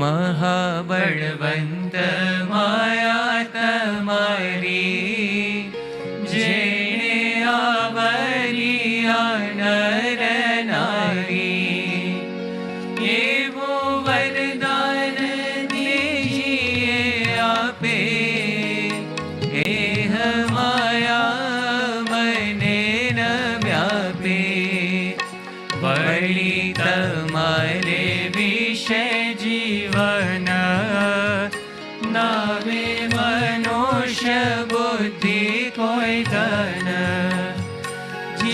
મહાબળવંત માયા તમારી, જેણે આવરિયા નર નારી. એવું વરદાન દેજીએ આપે, એહ માયા મને ન વ્યાપે. વળી તમારે વિશે જીવન નાવે મનુષ્ય બુદ્ધિ કોઈ ધન.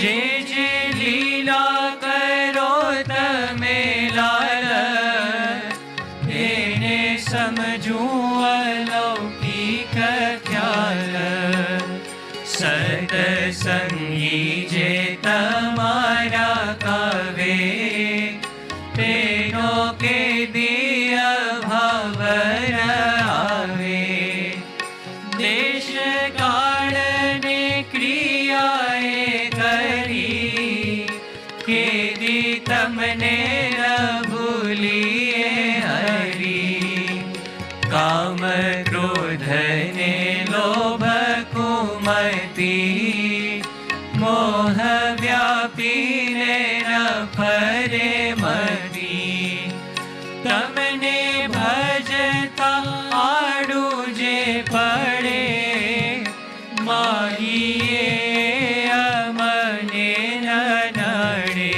જે જે લીલા કરો તમે લાલ, એને સમજવું અલૌકિક ખ્યાલ. સતસંગી જે તમારા કાવે, તેનો કેદીય ભાવ આવે. દેશ કાળ ને ક્રિયાએ કરી, કેદી તમને ન ભૂલીએ હરી. કામ ક્રોધ ને લોભ કુમતી, મોહ વ્યાપીને ન ફરે મતી. તમને ભજતા આડું જે પડે, માગીએ અમને ન નડે.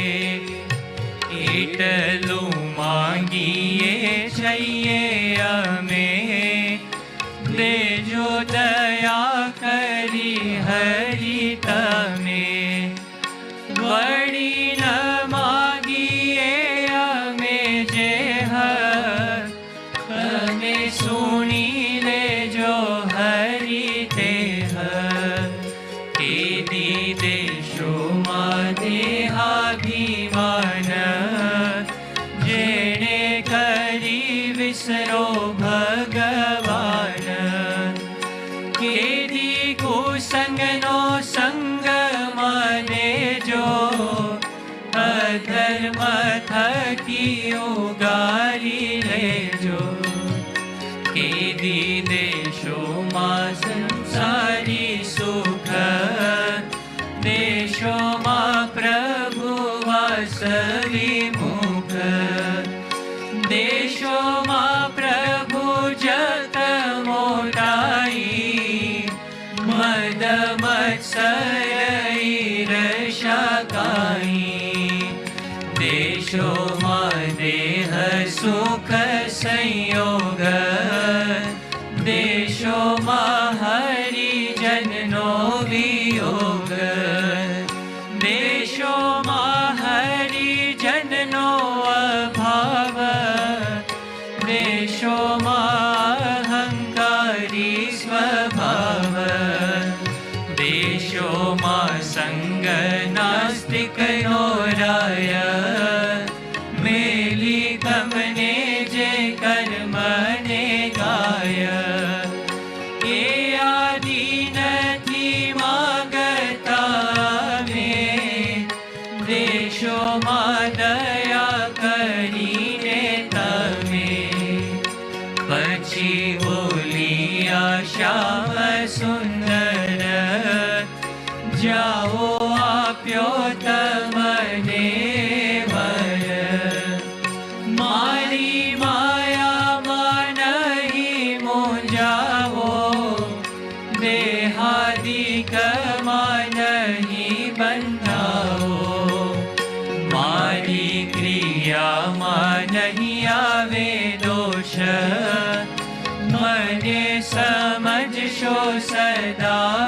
એટલું માંગીએ છીએ અમે, દેજો દયા કરી હરી તમે. વળી ન માગીએ અમે જે તમે સુણી લેજો હરી તે. કેદી દેશોમાં દેહાભિમાન, જેણે કરી વિસરો ભગવાન. કેદી કુસંગનો સંગ માને જો, અધર્મ થકી ઉગારી લેજો. કેદી દેશોમાં સંસારી સુખ, દેશોમાં પ્રભુ વાસ વિમુખ. દેશોમાં પ્રભુ જત મોટાઈ, મદ મત્સય ઈર્ષા કાઈ. દેશોમાં દેહ સુખ સંયોગ, દેશોમાં હરિજનનો વિયોગ. દેશોમાં હરિજનનો અભાવ, દેશોમાં અહંકારી સ્વભાવ. દેશોમાં સંગ નાસ્તિકનો રાય, મેલી તમને જે કર્મને ગાય. એ આદિ નથી માગતા મે, દેશોમાં દયા કરીને તમે. પછી બોલિયા શ્યામ સુંદર, જાઓ આપ્યો તમને વર. મારી માયામાં નહીં મૂંઝાવો, દેહાદિકમાં નહીં બંધાવો. મારી ક્રિયામાં નહીં આવે દોષ, મને સમજશો સદા